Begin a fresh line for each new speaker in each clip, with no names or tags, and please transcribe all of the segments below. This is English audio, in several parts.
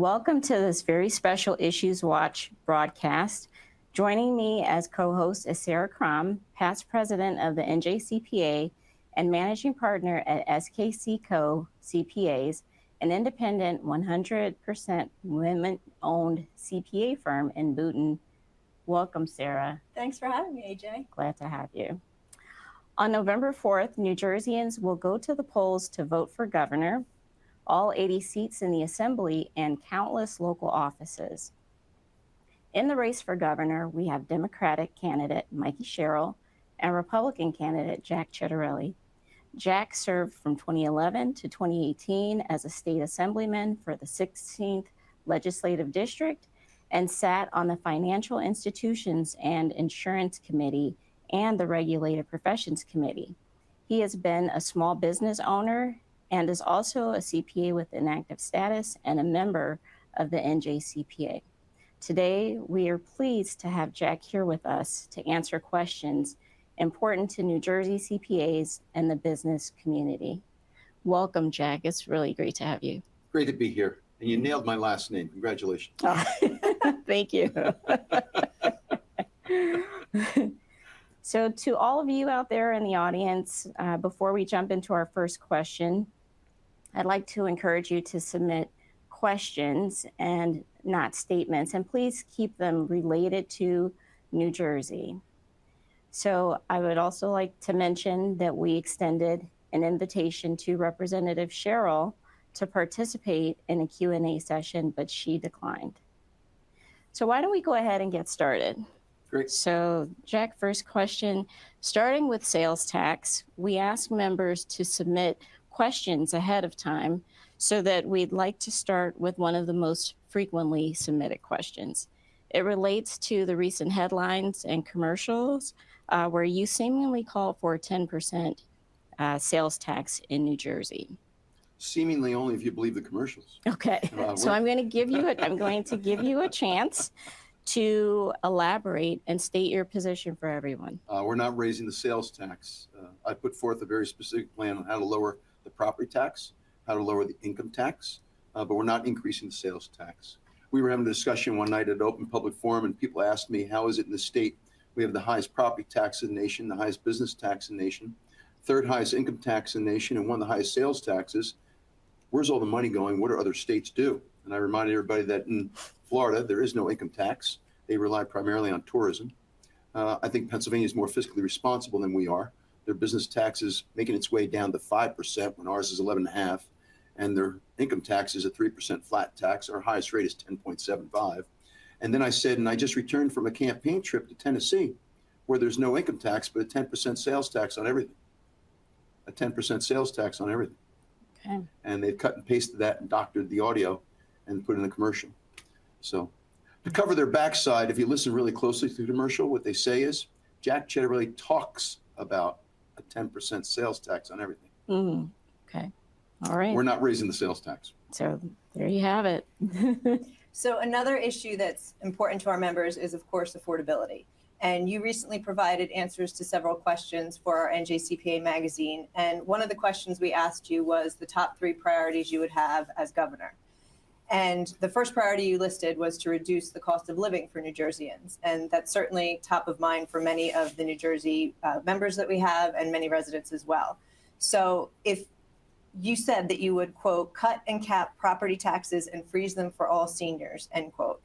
welcome to this very special Issues Watch broadcast. Joining me as co-host is Sarah Krom, past president of the NJCPA and managing partner at SKC Co. CPAs, an independent 100% women-owned CPA firm in Boonton. Welcome, Sarah.
Thanks for having me, AJ.
Glad to have you. On November 4th, New Jerseyans will go to the polls to vote for governor, all 80 seats in the assembly, and countless local offices. In the race for governor, we have Democratic candidate Mikey Sherrill and Republican candidate Jack Ciattarelli. Jack served from 2011 to 2018 as a state assemblyman for the 16th Legislative District and sat on the Financial Institutions and Insurance Committee and the Regulated Professions Committee. He has been a small business owner and is also a CPA with inactive status and a member of the NJCPA. Today, we are pleased to have Jack here with us to answer questions important to New Jersey CPAs and the business community. Welcome, Jack. It's really great to have you.
Great to be here. And you nailed my last name. Congratulations.
Oh, thank you. So to all of you out there in the audience, before we jump into our first question, I'd like to encourage you to submit questions and not statements, and please keep them related to New Jersey. So I would also like to mention that we extended an invitation to Representative Sherrill to participate in a Q&A session, but she declined. So why don't we go ahead and get started?
Great.
So Jack, first question, starting with sales tax, we ask members to submit questions ahead of time so that we'd like to start with one of the most frequently submitted questions. It relates to the recent headlines and commercials where you seemingly call for a 10% sales tax in New Jersey.
Seemingly only if you believe the commercials.
Okay, so I'm going to give you a chance to elaborate and state your position for everyone.
We're not raising the sales tax. I put forth a very specific plan on how to lower the property tax, how to lower the income tax, but we're not increasing the sales tax. We were having a discussion one night at an open public forum, and people asked me, how is it in the state? We have the highest property tax in the nation, the highest business tax in the nation, third highest income tax in the nation, and one of the highest sales taxes. Where's all the money going? What do other states do? And I reminded everybody that in Florida, there is no income tax. They rely primarily on tourism. I think Pennsylvania is more fiscally responsible than we are. Their business tax is making its way down to 5% when ours is 11.5%. And their income tax is a 3% flat tax. Our highest rate is 10.75. And then I said, and I just returned from a campaign trip to Tennessee where there's no income tax, but a 10% sales tax on everything. A 10% sales tax on everything.
Okay.
And they've cut and pasted that and doctored the audio and put in a commercial. So to cover their backside, if you listen really closely to the commercial, what they say is, Jack Ciattarelli talks about a 10% sales tax on everything.
Mm-hmm. Okay. All right.
We're not raising the sales tax.
So there you have it.
So another issue that's important to our members is, of course, affordability. And you recently provided answers to several questions for our NJCPA magazine. And one of the questions we asked you was the top 3 priorities you would have as governor. And the first priority you listed was to reduce the cost of living for New Jerseyans. And that's certainly top of mind for many of the New Jersey members that we have and many residents as well. So if you said that you would, quote, cut and cap property taxes and freeze them for all seniors, end quote,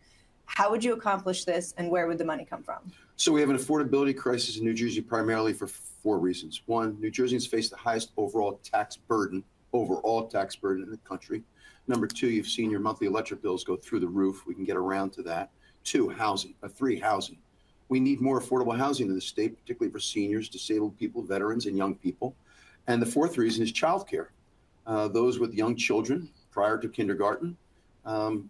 how would you accomplish this and where would the money come from?
So we have an affordability crisis in New Jersey primarily for 4 reasons. 1, New Jerseyans face the highest overall tax burden in the country. Number 2, you've seen your monthly electric bills go through the roof. We can get around to that. 2, housing. 3, housing. We need more affordable housing in the state, particularly for seniors, disabled people, veterans, and young people. And the 4th reason is childcare. Those with young children prior to kindergarten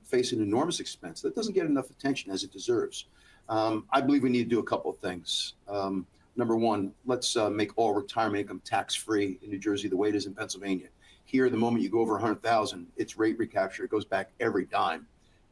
face an enormous expense that doesn't get enough attention as it deserves. I believe we need to do a couple of things. Number 1, let's make all retirement income tax-free in New Jersey the way it is in Pennsylvania. Here, the moment you go over 100,000, it's rate recapture. It goes back every dime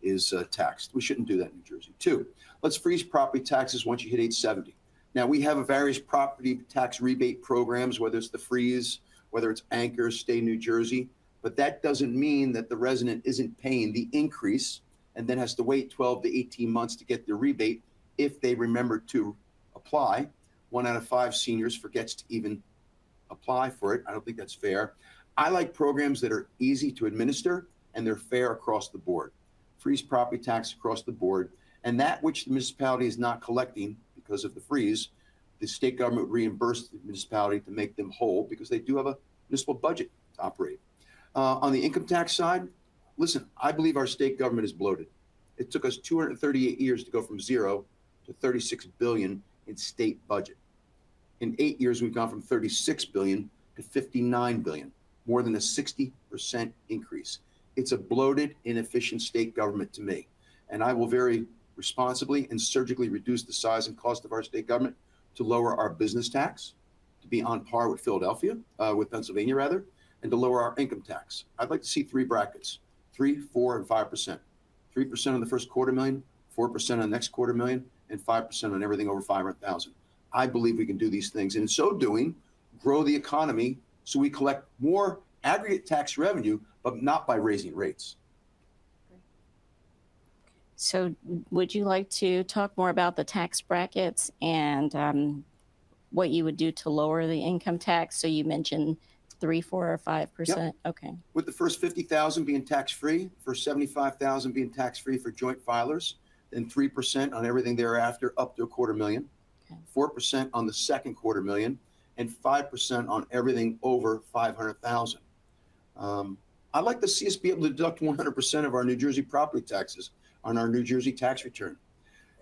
is taxed. We shouldn't do that in New Jersey. 2, let's freeze property taxes once you hit age 70. Now, we have various property tax rebate programs, whether it's the freeze, whether it's Anchor, Stay New Jersey. but that doesn't mean that the resident isn't paying the increase and then has to wait 12 to 18 months to get the rebate if they remember to apply. 1 out of 5 seniors forgets to even apply for it. I don't think that's fair. I like programs that are easy to administer and they're fair across the board. Freeze property tax across the board, and that which the municipality is not collecting because of the freeze, the state government would reimburse the municipality to make them whole because they do have a municipal budget to operate. On the income tax side, listen, I believe our state government is bloated. It took us 238 years to go from 0 to 36 billion in state budget. In 8 years, we've gone from 36 billion to 59 billion, more than a 60% increase. It's a bloated, inefficient state government to me. And I will very responsibly and surgically reduce the size and cost of our state government to lower our business tax, to be on par with Philadelphia, with Pennsylvania rather, and to lower our income tax. I'd like to see 3 brackets, 3, 4, and 5%. 3% on the first $250,000, 4% on the next $250,000, and 5% on everything over $500,000. I believe we can do these things. And in so doing, grow the economy so we collect more aggregate tax revenue, but not by raising rates.
So would you like to talk more about the tax brackets and what you would do to lower the income tax? So you mentioned 3, 4, or 5%.
Yep.
Okay.
With the first 50,000 being tax-free, first 75,000 being tax-free for joint filers, then 3% on everything thereafter up to $250,000, okay. 4% on the second $250,000, and 5% on everything over $500,000. I'd like to see us be able to deduct 100% of our New Jersey property taxes on our New Jersey tax return.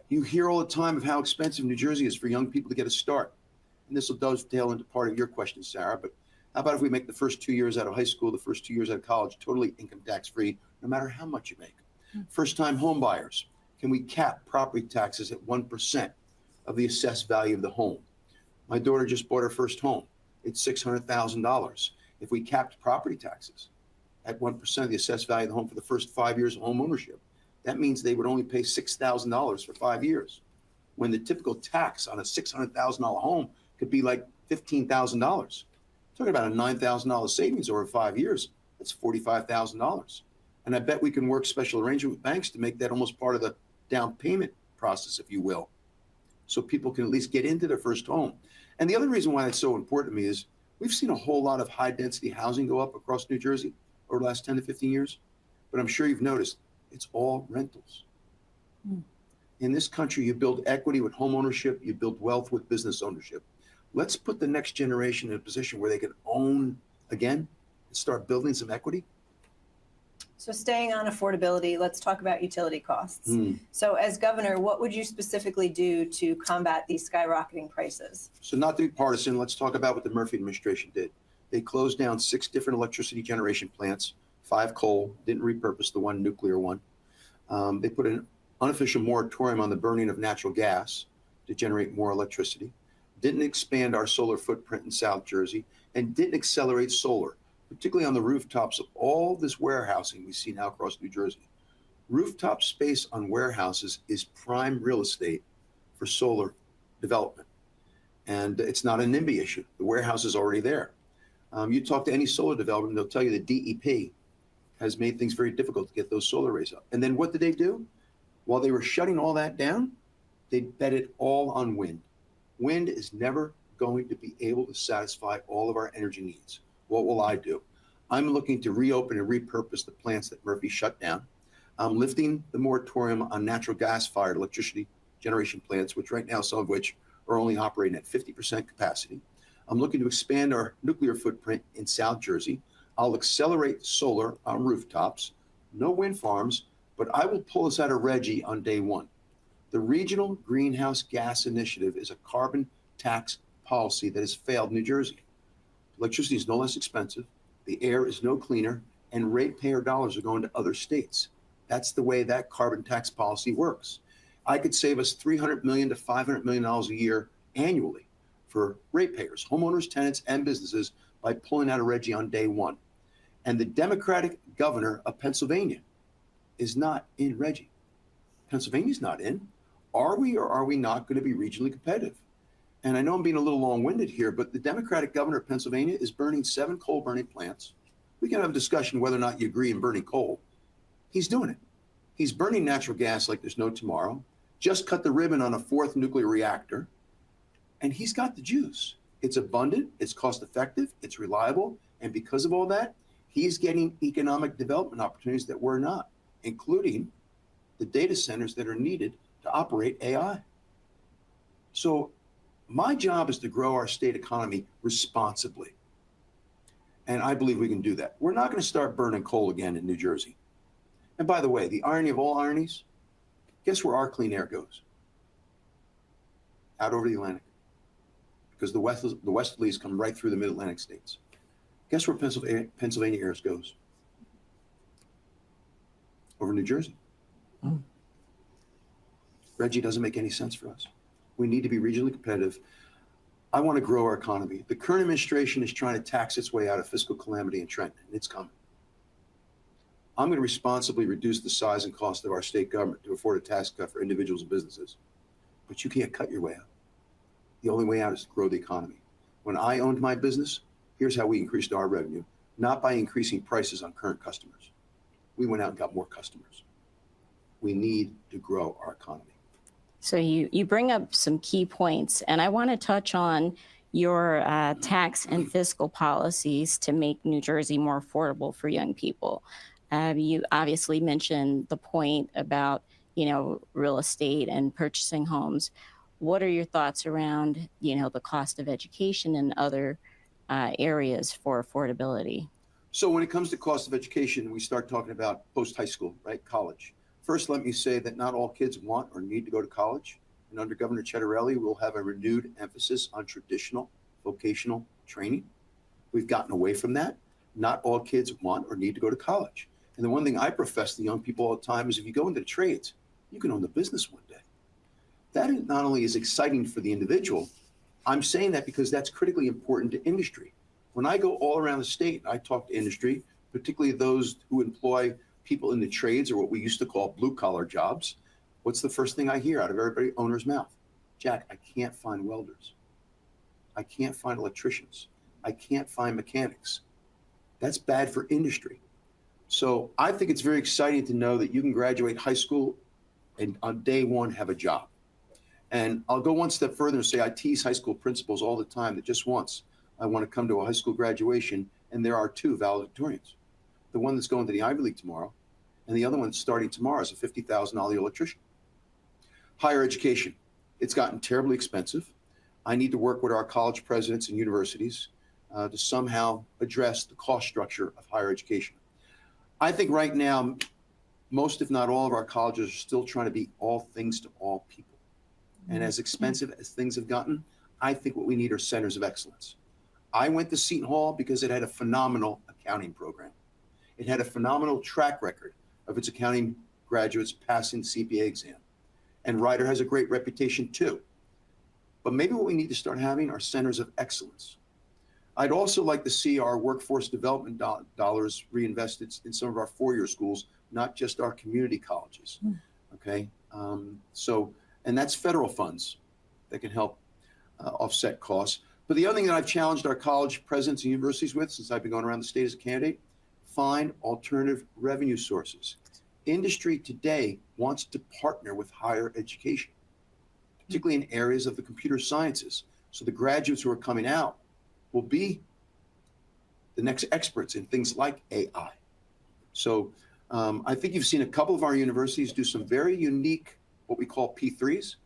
You hear all the time of how expensive New Jersey is for young people to get a start. And this will dovetail into part of your question, Sarah, but how about if we make the first 2 years out of high school, the first 2 years out of college, totally income tax free, no matter how much you make? First time home buyers, can we cap property taxes at 1% of the assessed value of the home? My daughter just bought her first home. It's $600,000. If we capped property taxes at 1% of the assessed value of the home for the first 5 years of home ownership, that means they would only pay $6,000 for 5 years, when the typical tax on a $600,000 home could be like $15,000. Talking about a $9,000 savings over 5 years, that's $45,000. And I bet we can work special arrangement with banks to make that almost part of the down payment process, if you will, so people can at least get into their first home. And the other reason why it's so important to me is we've seen a whole lot of high density housing go up across New Jersey over the last 10 to 15 years, but I'm sure you've noticed it's all rentals. In this country, you build equity with home ownership, you build wealth with business ownership. Let's put the next generation in a position where they can own again and start building some equity.
So staying on affordability, let's talk about utility costs. So as governor, what would you specifically do to combat these skyrocketing prices?
So not to be partisan, let's talk about what the Murphy administration did. They closed down 6 different electricity generation plants, 5 coal, didn't repurpose the 1 nuclear one. They put an unofficial moratorium on the burning of natural gas to generate more electricity, didn't expand our solar footprint in South Jersey, and didn't accelerate solar, particularly on the rooftops of all this warehousing we see now across New Jersey. Rooftop space on warehouses is prime real estate for solar development. And it's not a NIMBY issue. The warehouse is already there. You talk to any solar developer and they'll tell you the DEP has made things very difficult to get those solar arrays up. And then what did they do? While they were shutting all that down, they bet it all on wind. Wind is never going to be able to satisfy all of our energy needs. What will I do? I'm looking to reopen and repurpose the plants that Murphy shut down. I'm lifting the moratorium on natural gas-fired electricity generation plants, which right now, some of which are only operating at 50% capacity. I'm looking to expand our nuclear footprint in South Jersey. I'll accelerate solar on rooftops, no wind farms, but I will pull us out of RGGI on day 1. The Regional Greenhouse Gas Initiative is a carbon tax policy that has failed New Jersey. Electricity is no less expensive, the air is no cleaner, and ratepayer dollars are going to other states. That's the way that carbon tax policy works. I could save us $300 million to $500 million a year annually for ratepayers, homeowners, tenants, and businesses by pulling out of RGGI on day 1. And the Democratic governor of Pennsylvania is not in RGGI. Pennsylvania's not in. Are we or are we not going to be regionally competitive? And I know I'm being a little long-winded here, but the Democratic governor of Pennsylvania is burning 7 coal-burning plants, We can have a discussion whether or not you agree in burning coal. He's doing it. He's burning natural gas like there's no tomorrow, just cut the ribbon on a 4th nuclear reactor, and he's got the juice. It's abundant, it's cost effective, it's reliable, and because of all that, he's getting economic development opportunities that we're not, including the data centers that are needed to operate AI. So my job is to grow our state economy responsibly. And I believe we can do that. We're not going to start burning coal again in New Jersey. And by the way, the irony of all ironies, guess where our clean air goes? Out over the Atlantic. Because the westerlies come right through the mid-Atlantic states. Guess where Pennsylvania air goes? Over New Jersey.
Oh.
Reggie, doesn't make any sense for us. We need to be regionally competitive. I want to grow our economy. The current administration is trying to tax its way out of fiscal calamity in Trenton, and it's coming. I'm going to responsibly reduce the size and cost of our state government to afford a tax cut for individuals and businesses. But you can't cut your way out. The only way out is to grow the economy. When I owned my business, here's how we increased our revenue, not by increasing prices on current customers. We went out and got more customers. We need to grow our economy.
So you bring up some key points, and I want to touch on your tax and fiscal policies to make New Jersey more affordable for young people. You obviously mentioned the point about, real estate and purchasing homes. What are your thoughts around, the cost of education and other areas for affordability?
So when it comes to cost of education, we start talking about post-high school, right? College. First, let me say that not all kids want or need to go to college. And under Governor Ciattarelli, we'll have a renewed emphasis on traditional vocational training. We've gotten away from that. Not all kids want or need to go to college. And the one thing I profess to young people all the time is if you go into the trades, you can own the business one day. That not only is exciting for the individual, I'm saying that because that's critically important to industry. When I go all around the state, I talk to industry, particularly those who employ people in the trades or what we used to call blue collar jobs. What's the first thing I hear out of every owner's mouth? Jack, I can't find welders. I can't find electricians. I can't find mechanics. That's bad for industry. So I think it's very exciting to know that you can graduate high school and on day one have a job. And I'll go one step further and say I tease high school principals all the time that just once I want to come to a high school graduation and there are 2 valedictorians. The one that's going to the Ivy League tomorrow and the other one starting tomorrow is a $50,000 electrician. Higher education, it's gotten terribly expensive. I need to work with our college presidents and universities to somehow address the cost structure of higher education. I think right now, most if not all of our colleges are still trying to be all things to all people. And as expensive as things have gotten, I think what we need are centers of excellence. I went to Seton Hall because it had a phenomenal accounting program. It had a phenomenal track record of its accounting graduates passing the CPA exam. And Ryder has a great reputation too. But maybe what we need to start having are centers of excellence. I'd also like to see our workforce development dollars reinvested in some of our 4-year schools, not just our community colleges. Okay, and that's federal funds that can help offset costs. But the other thing that I've challenged our college presidents and universities with since I've been going around the state as a candidate, find alternative revenue sources. Industry today wants to partner with higher education, particularly in areas of the computer sciences. So the graduates who are coming out will be the next experts in things like AI. So I think you've seen a couple of our universities do some very unique, what we call P3s,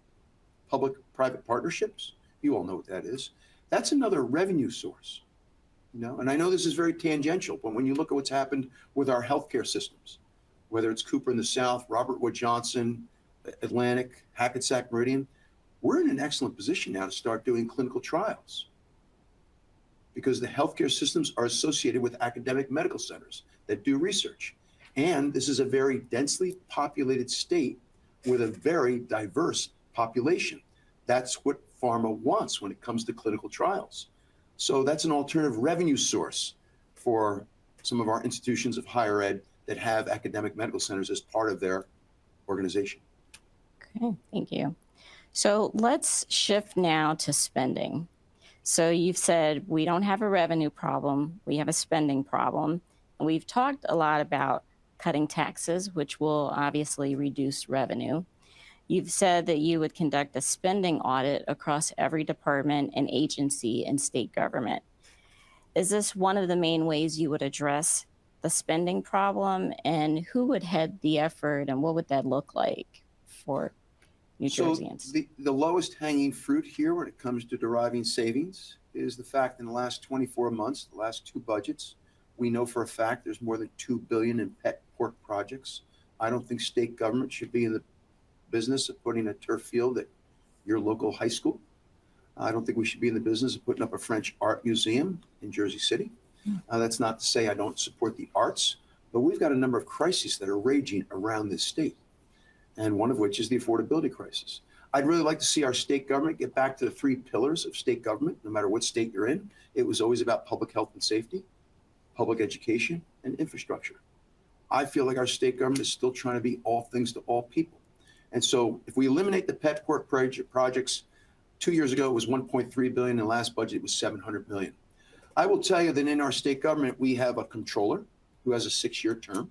public-private partnerships. You all know what that is. That's another revenue source, and I know this is very tangential, but when you look at what's happened with our healthcare systems, whether it's Cooper in the South, Robert Wood Johnson, Atlantic, Hackensack Meridian, we're in an excellent position now to start doing clinical trials because the healthcare systems are associated with academic medical centers that do research. And this is a very densely populated state with a very diverse population. That's what pharma wants when it comes to clinical trials. So that's an alternative revenue source for some of our institutions of higher ed that have academic medical centers as part of their organization.
Okay, thank you. So let's shift now to spending. So you've said we don't have a revenue problem, we have a spending problem. we've talked a lot about cutting taxes, which will obviously reduce revenue. You've said that you would conduct a spending audit across every department and agency in state government. Is this one of the main ways you would address the spending problem, and who would head the effort, and what would that look like for New Jerseyans?
So the lowest hanging fruit here when it comes to deriving savings is the fact in the last 24 months, the last two budgets, we know for a fact there's more than $2 billion in pet pork projects. I don't think state government should be in the business of putting a turf field at your local high school. I don't think we should be in the business of putting up a French art museum in Jersey City. That's not to say I don't support the arts, but we've got a number of crises that are raging around this state, and one of which is the affordability crisis. I'd really like to see our state government get back to the three pillars of state government, no matter what state you're in. It was always about public health and safety, public education, and infrastructure. I feel like our state government is still trying to be all things to all people. And so if we eliminate the pet pork projects, 2 years ago it was $1.3 billion, and last budget was $700 million. I will tell you that in our state government, we have a controller who has a 6-year term.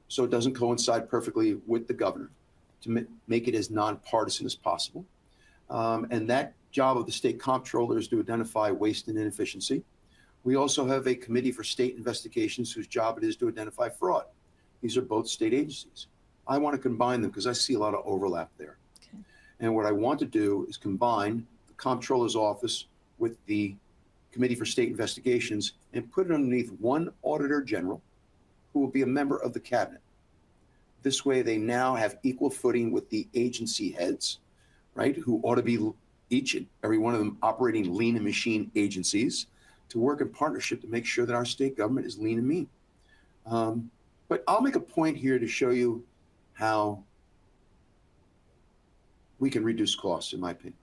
So it doesn't coincide perfectly with the governor to make it as nonpartisan as possible. And that job of the state comptroller is to identify waste and inefficiency. We also have a committee for state investigations whose job it is to identify fraud. These are both state agencies. I want to combine them because I see a lot of overlap there. Okay. And what I want to do is combine the comptroller's office with the committee for state investigations and put it underneath one auditor general who will be a member of the cabinet. This way they now have equal footing with the agency heads, right, who ought to be each and every one of them operating lean and machine agencies to work in partnership to make sure that our state government is lean and mean. But I'll make a point here to show you how we can reduce costs, in my opinion.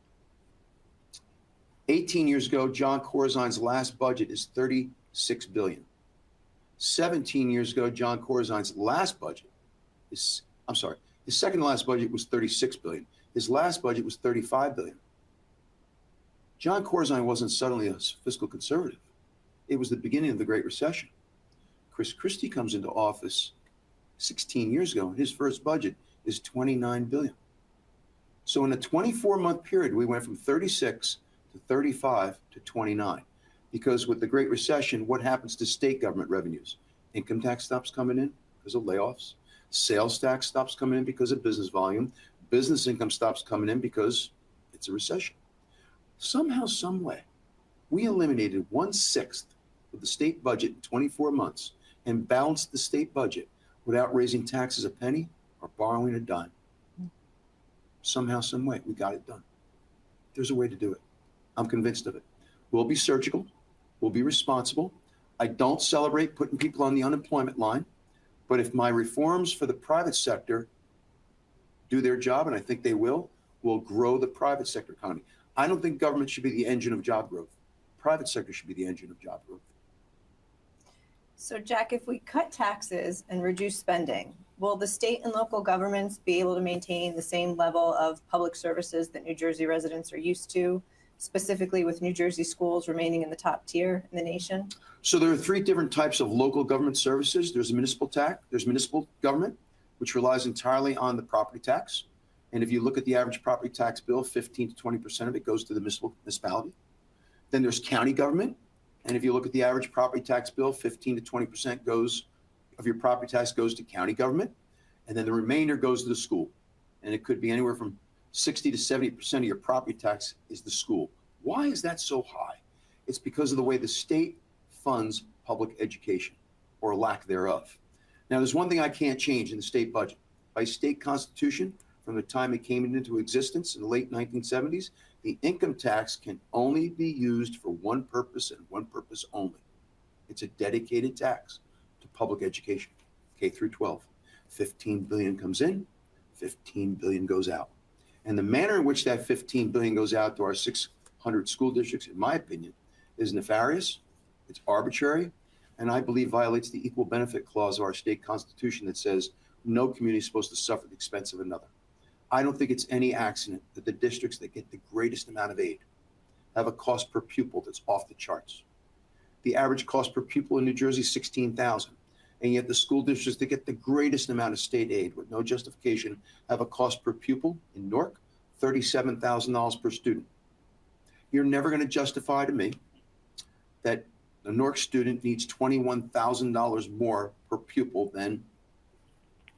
18 years ago, John Corzine's last budget is $36 billion. 17 years ago, John Corzine's last budget is, his second to last budget was $36 billion. His last budget was $35 billion. John Corzine wasn't suddenly a fiscal conservative. It was the beginning of the Great Recession. Chris Christie comes into office 16 years ago, and his first budget is $29 billion. So in a 24-month period, we went from 36 to 35 to 29. Because with the Great Recession, what happens to state government revenues? Income tax stops coming in because of layoffs. Sales tax stops coming in because of business volume. Business income stops coming in because it's a recession. Somehow, some way, we eliminated 1/6 of the state budget in 24 months and balanced the state budget without raising taxes a penny or borrowing a dime. Somehow, some way, we got it done. There's a way to do it. I'm convinced of it. We'll be surgical. We'll be responsible. I don't celebrate putting people on the unemployment line, but if my reforms for the private sector do their job, and I think they will, we'll grow the private sector economy. I don't think government should be the engine of job growth. Private sector should be the engine of job growth.
So Jack, if we cut taxes and reduce spending, will the state and local governments be able to maintain the same level of public services that New Jersey residents are used to, specifically with New Jersey schools remaining in the top tier in the nation?
So there are 3 different types of local government services. There's municipal tax, there's municipal government, which relies entirely on the property tax. And if you look at the average property tax bill, 15 to 20% of it goes to the municipality. Then there's county government. And if you look at the average property tax bill, 15 to 20% of your property tax goes to county government. And then the remainder goes to the school. And it could be anywhere from 60 to 70% of your property tax is the school. Why is that so high? It's because of the way the state funds public education, or lack thereof. Now, there's one thing I can't change in the state budget. By state constitution, from the time it came into existence in the late 1970s, the income tax can only be used for one purpose and one purpose only. It's a dedicated tax to public education, K through 12. 15 billion comes in, 15 billion goes out. And the manner in which that 15 billion goes out to our 600 school districts, in my opinion, is nefarious, it's arbitrary, and I believe violates the equal benefit clause of our state constitution that says no community is supposed to suffer at the expense of another. I don't think it's any accident that the districts that get the greatest amount of aid have a cost per pupil that's off the charts. The average cost per pupil in New Jersey is $16,000. And yet the school districts that get the greatest amount of state aid with no justification have a cost per pupil in Newark, $37,000 per student. You're never going to justify to me that a Newark student needs $21,000 more per pupil than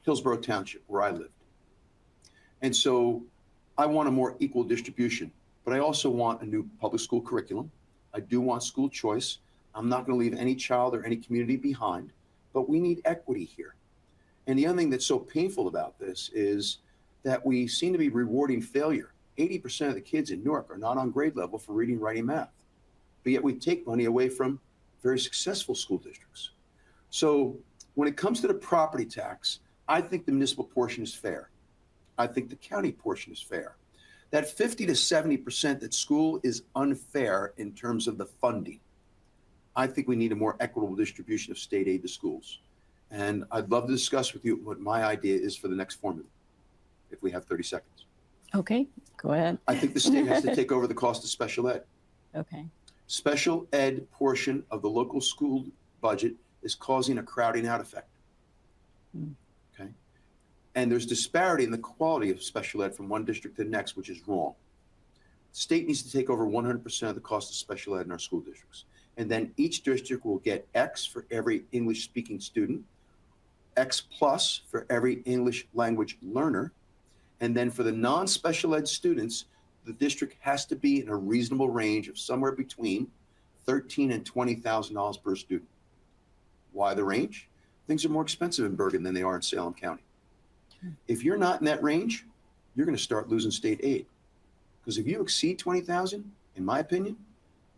Hillsborough Township, where I lived. And so I want a more equal distribution, but I also want a new public school curriculum. I do want school choice. I'm not going to leave any child or any community behind, but we need equity here. And the other thing that's so painful about this is that we seem to be rewarding failure. 80% of the kids in Newark are not on grade level for reading, writing, math, but yet we take money away from very successful school districts. So when it comes to the property tax, I think the municipal portion is fair. I think the county portion is fair. That 50 to 70% at school is unfair in terms of the funding. I think we need a more equitable distribution of state aid to schools. And I'd love to discuss with you what my idea is for the next formula, if we have 30 seconds.
Okay, go ahead.
I think the state has to take over the cost of special ed.
Okay.
Special ed portion of the local school budget is causing a crowding out effect. Okay. And there's disparity in the quality of special ed from one district to the next, which is wrong. The state needs to take over 100% of the cost of special ed in our school districts. And then each district will get X for every English speaking student, X plus for every English language learner. And then for the non-special ed students, the district has to be in a reasonable range of somewhere between $13,000 and $20,000 per student. Why the range? Things are more expensive in Bergen than they are in Salem County. If you're not in that range, you're going to start losing state aid. Because if you exceed 20,000, in my opinion,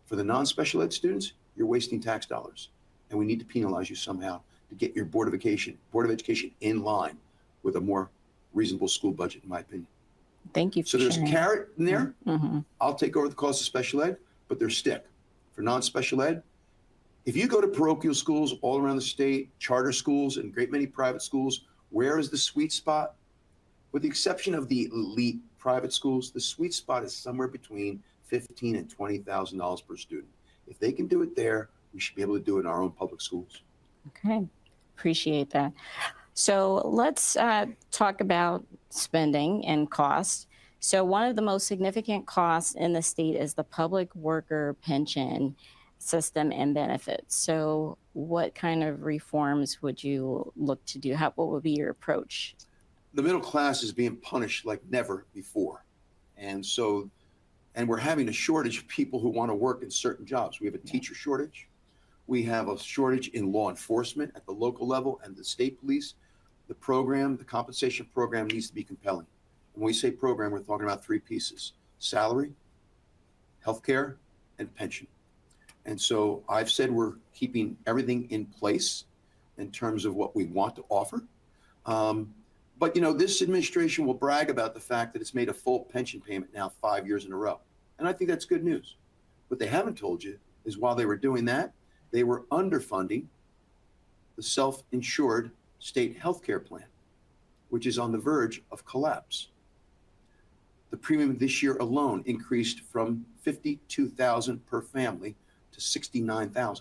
for the non-special ed students, you're wasting tax dollars. And we need to penalize you somehow to get your Board of Education in line with a more reasonable school budget, in my opinion.
Thank you for
So there's
sharing.
a carrot in there.
Mm-hmm.
I'll take over the cost of special ed, but there's stick. For non-special ed, if you go to parochial schools all around the state, charter schools, and a great many private schools, where is the sweet spot? With the exception of the elite private schools, the sweet spot is somewhere between $15,000 and $20,000 per student. If they can do it there, we should be able to do it in our own public schools.
Okay, appreciate that. So let's talk about spending and cost. So one of the most significant costs in the state is the public worker pension system and benefits. So what kind of reforms would you look to do? What would be your approach?
The middle class is being punished like never before. And we're having a shortage of people who want to work in certain jobs. We have a teacher shortage. We have a shortage in law enforcement at the local level and the state police. The compensation program needs to be compelling. When we say program, we're talking about three pieces: salary, healthcare, and pension. And so I've said we're keeping everything in place in terms of what we want to offer. But this administration will brag about the fact that it's made a full pension payment now 5 years in a row. And I think that's good news. What they haven't told you is while they were doing that, they were underfunding the self-insured state healthcare plan, which is on the verge of collapse. The premium this year alone increased from $52,000 per family to $69,000.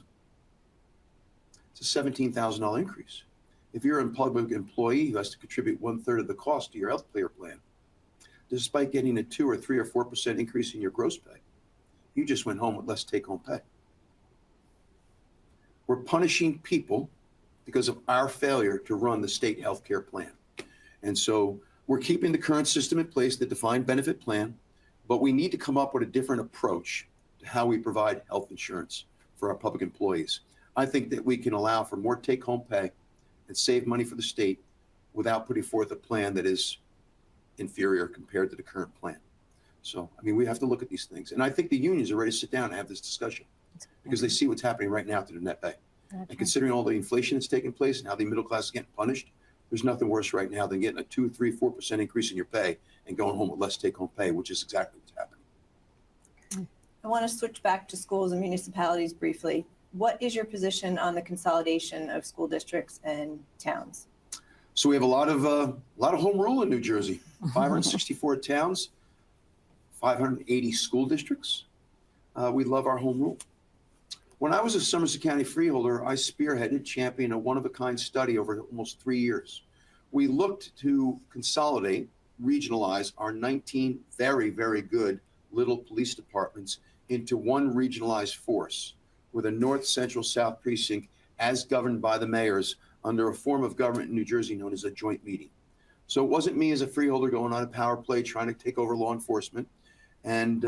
It's a $17,000 increase. If you're a public employee who has to contribute 1/3 of the cost to your healthcare plan, despite getting a 2 or 3 or 4% increase in your gross pay, you just went home with less take-home pay. We're punishing people because of our failure to run the state healthcare plan. And so we're keeping the current system in place, the defined benefit plan, but we need to come up with a different approach to how we provide health insurance for our public employees. I think that we can allow for more take-home pay and save money for the state without putting forth a plan that is inferior compared to the current plan. So, we have to look at these things. And I think the unions are ready to sit down and have this discussion because they see what's happening right now to the net pay.
Gotcha.
And considering all the inflation that's taking place and how the middle class is getting punished, there's nothing worse right now than getting a 2, 3, 4% increase in your pay and going home with less take-home pay, which is exactly what's happening.
I want to switch back to schools and municipalities briefly. What is your position on the consolidation of school districts and towns?
So we have a lot of home rule in New Jersey. 564 towns, 580 school districts. We love our home rule. When I was a Somerset County freeholder, I spearheaded, championed a one-of-a-kind study over almost 3 years. We looked to consolidate, regionalize our 19 very, very good little police departments into one regionalized force with a north, central, south precinct as governed by the mayors under a form of government in New Jersey known as a joint meeting. So it wasn't me as a freeholder going on a power play trying to take over law enforcement. And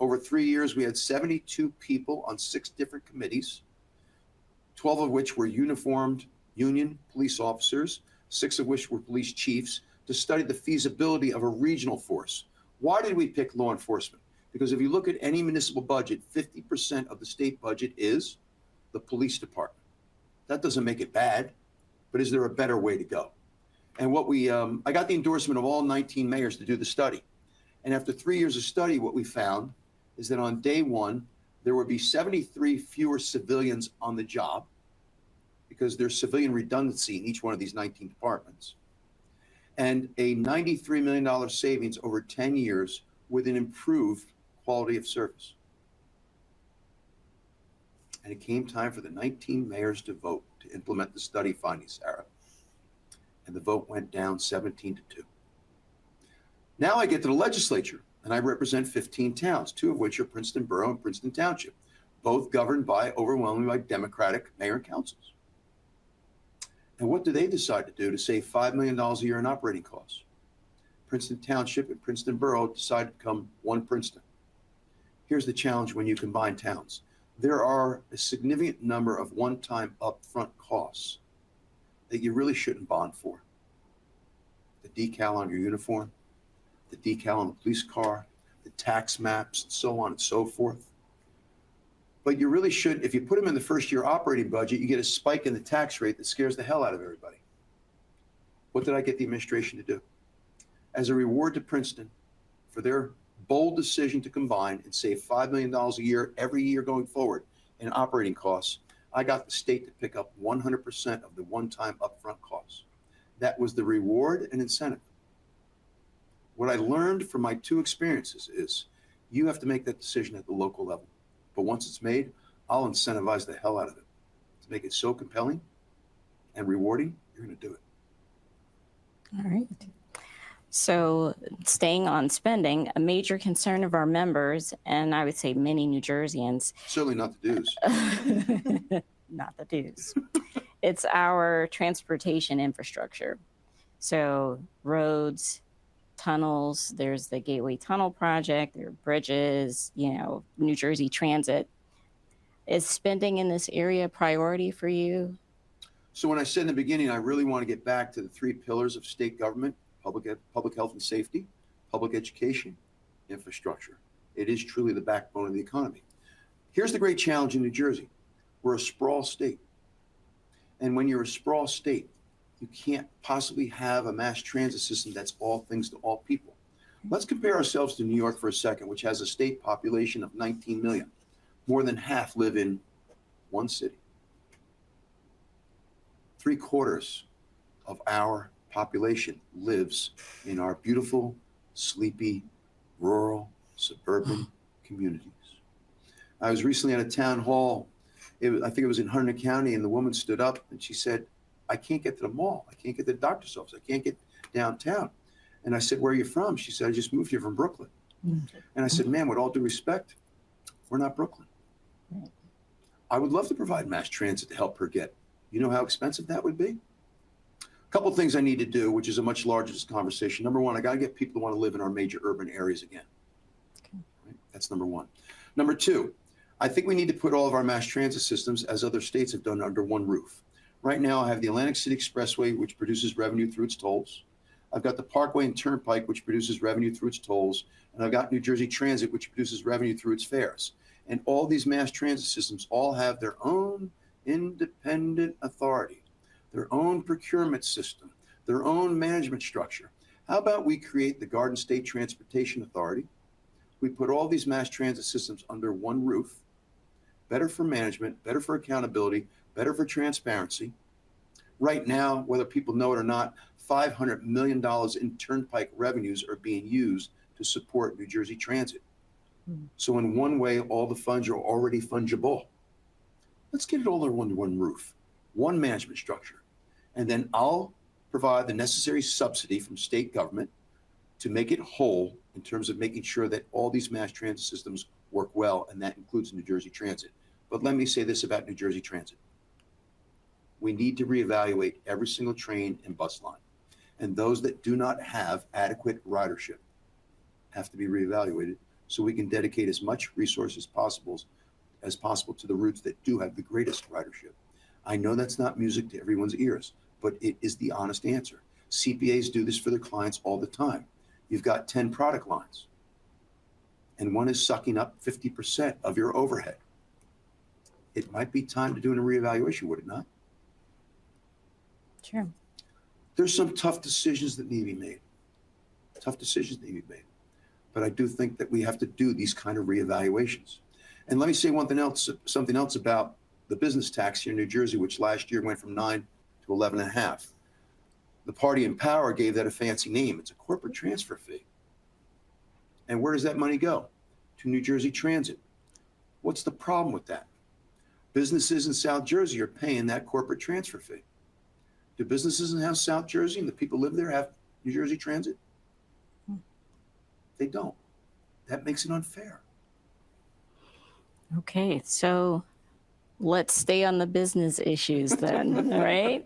over 3 years, we had 72 people on 6 different committees, 12 of which were uniformed union police officers, 6 of which were police chiefs, to study the feasibility of a regional force. Why did we pick law enforcement? Because if you look at any municipal budget, 50% of the state budget is the police department. That doesn't make it bad, but is there a better way to go? And what I got the endorsement of all 19 mayors to do the study. And after 3 years of study, what we found is that on day one, there would be 73 fewer civilians on the job because there's civilian redundancy in each one of these 19 departments, and a $93 million savings over 10 years with an improved quality of service. And it came time for the 19 mayors to vote to implement the study findings, Sarah. And the vote went down 17-2. Now I get to the legislature, and I represent 15 towns, 2 of which are Princeton Borough and Princeton Township, both governed by overwhelmingly by Democratic mayor and councils. And what do they decide to do to save $5 million a year in operating costs? Princeton Township and Princeton Borough decide to become one Princeton. Here's the challenge when you combine towns. There are a significant number of one-time upfront costs that you really shouldn't bond for. The decal on your uniform, the decal on the police car, the tax maps, and so on and so forth. But you really should, if you put them in the first year operating budget, you get a spike in the tax rate that scares the hell out of everybody. What did I get the administration to do? As a reward to Princeton for their bold decision to combine and save $5 million a year every year going forward in operating costs, I got the state to pick up 100% of the one-time upfront costs. That was the reward and incentive. What I learned from my 2 experiences is you have to make that decision at the local level. But once it's made, I'll incentivize the hell out of it to make it so compelling and rewarding, you're going to do it.
All right. So staying on spending, a major concern of our members, and I would say many New Jerseyans.
Certainly not the dues.
Not the dues. It's our transportation infrastructure. So roads, tunnels, there's the Gateway Tunnel Project, there are bridges, New Jersey Transit. Is spending in this area a priority for you?
So when I said in the beginning, I really want to get back to the 3 pillars of state government: public health and safety, public education, infrastructure. It is truly the backbone of the economy. Here's the great challenge in New Jersey. We're a sprawl state. And when you're a sprawl state, you can't possibly have a mass transit system that's all things to all people. Let's compare ourselves to New York for a second, which has a state population of 19 million. More than half live in one city. 3/4 of our population lives in our beautiful, sleepy, rural, suburban communities. I was recently at a town hall. I think it was in Hunter County, and the woman stood up and she said, I can't get to the mall. I can't get to the doctor's office. I can't get downtown. And I said, where are you from? She said, I just moved here from Brooklyn. Mm-hmm. And I said, ma'am, with all due respect, we're not Brooklyn. Right. I would love to provide mass transit to help her get. You know how expensive that would be? A couple of things I need to do, which is a much larger conversation. Number one, I got to get people to want to live in our major urban areas again. Okay. Right? That's number one. Number two, I think we need to put all of our mass transit systems, as other states have done, under one roof. Right now, I have the Atlantic City Expressway, which produces revenue through its tolls. I've got the Parkway and Turnpike, which produces revenue through its tolls. And I've got New Jersey Transit, which produces revenue through its fares. And all these mass transit systems all have their own independent authority, their own procurement system, their own management structure. How about we create the Garden State Transportation Authority? We put all these mass transit systems under one roof. Better for management, better for accountability, better for transparency. Right now, whether people know it or not, $500 million in turnpike revenues are being used to support New Jersey Transit. Mm-hmm. So in one way, all the funds are already fungible. Let's get it all under one roof, one management structure. And then I'll provide the necessary subsidy from state government to make it whole in terms of making sure that all these mass transit systems work well, and that includes New Jersey Transit. But let me say this about New Jersey Transit. We need to reevaluate every single train and bus line. And those that do not have adequate ridership have to be reevaluated so we can dedicate as much resources as possible to the routes that do have the greatest ridership. I know that's not music to everyone's ears, but it is the honest answer. CPAs do this for their clients all the time. You've got 10 product lines, and one is sucking up 50% of your overhead. It might be time to do a reevaluation, would it not?
Sure.
There's some tough decisions that need to be made. Tough decisions that need to be made. But I do think that we have to do these kind of reevaluations. And let me say something else about the business tax here in New Jersey, which last year went from 9 to 11.5. The party in power gave that a fancy name. It's a corporate transfer fee. And where does that money go? To New Jersey Transit. What's the problem with that? Businesses in South Jersey are paying that corporate transfer fee. Do businesses in South Jersey and the people who live there have New Jersey Transit? They don't. That makes it unfair.
Okay, so let's stay on the business issues then, right?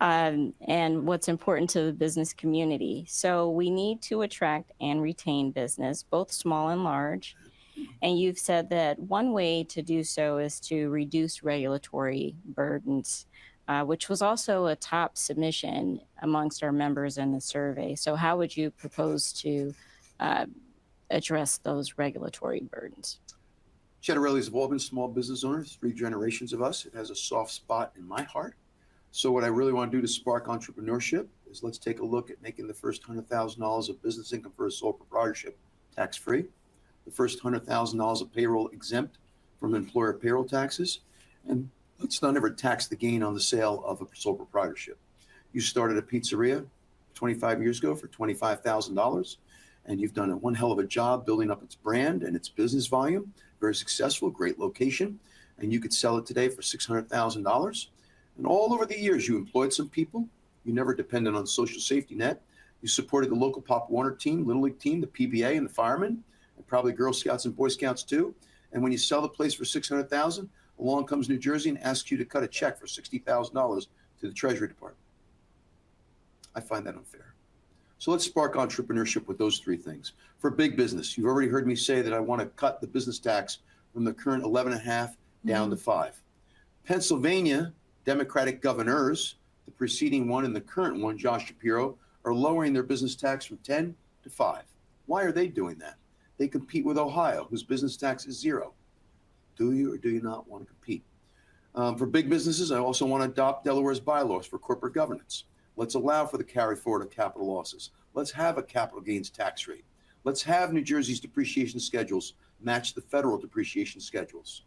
And what's important to the business community. So we need to attract and retain business, both small and large. And you've said that one way to do so is to reduce regulatory burdens, which was also a top submission amongst our members in the survey. So how would you propose to address those regulatory burdens?
Ciattarellis have all been small business owners, 3 generations of us. It has a soft spot in my heart. So what I really want to do to spark entrepreneurship is let's take a look at making the first $100,000 of business income for a sole proprietorship tax-free, the first $100,000 of payroll exempt from employer payroll taxes, and let's not ever tax the gain on the sale of a sole proprietorship. You started a pizzeria 25 years ago for $25,000, and you've done one hell of a job building up its brand and its business volume. Very successful, great location, and you could sell it today for $600,000. And all over the years, you employed some people. You never depended on the social safety net. You supported the local Pop Warner team, Little League team, the PBA, and the firemen, and probably Girl Scouts and Boy Scouts too. And when you sell the place for $600,000, along comes New Jersey and asks you to cut a check for $60,000 to the Treasury Department. I find that unfair. So let's spark entrepreneurship with those 3 things. For big business, you've already heard me say that I want to cut the business tax from the current 11.5 down to 5. Pennsylvania Democratic governors, the preceding one and the current one, Josh Shapiro, are lowering their business tax from 10 to 5. Why are they doing that? They compete with Ohio, whose business tax is 0. Do you or do you not want to compete? For big businesses, I also want to adopt Delaware's bylaws for corporate governance. Let's allow for the carry forward of capital losses. Let's have a capital gains tax rate. Let's have New Jersey's depreciation schedules match the federal depreciation schedules.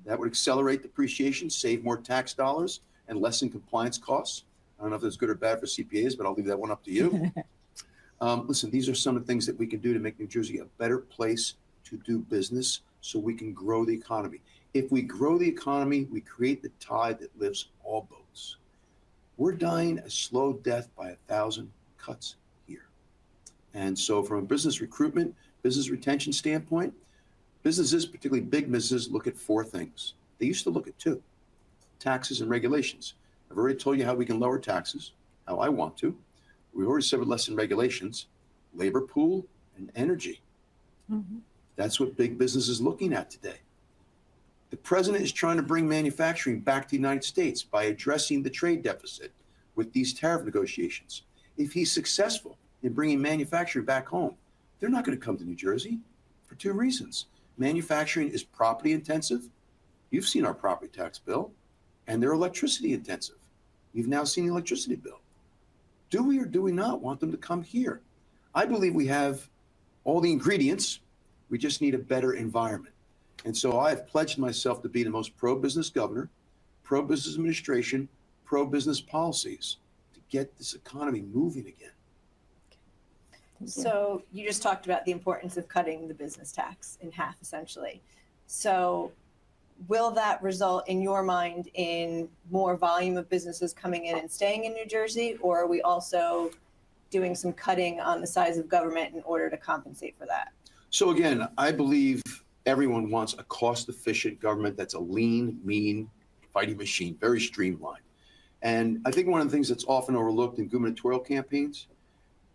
That would accelerate depreciation, save more tax dollars, and lessen compliance costs. I don't know if that's good or bad for CPAs, but I'll leave that one up to you. Listen, these are some of the things that we can do to make New Jersey a better place to do business so we can grow the economy. If we grow the economy, we create the tide that lifts all boats. We're dying a slow death by 1,000 cuts here. And so from a business recruitment, business retention standpoint, businesses, particularly big businesses, look at 4 things. They used to look at 2, taxes and regulations. I've already told you how we can lower taxes, how I want to. We've already said with less in regulations, labor pool and energy. Mm-hmm. That's what big business is looking at today. The president is trying to bring manufacturing back to the United States by addressing the trade deficit with these tariff negotiations. If he's successful in bringing manufacturing back home, they're not going to come to New Jersey for 2 reasons. Manufacturing is property intensive. You've seen our property tax bill, and they're electricity intensive. You've now seen the electricity bill. Do we or do we not want them to come here? I believe we have all the ingredients. We just need a better environment. And so I have pledged myself to be the most pro-business governor, pro-business administration, pro-business policies to get this economy moving again.
So you just talked about the importance of cutting the business tax in half, essentially. So will that result, in your mind, in more volume of businesses coming in and staying in New Jersey, or are we also doing some cutting on the size of government in order to compensate for that?
So again, I believe everyone wants a cost-efficient government that's a lean, mean, fighting machine, very streamlined. And I think one of the things that's often overlooked in gubernatorial campaigns,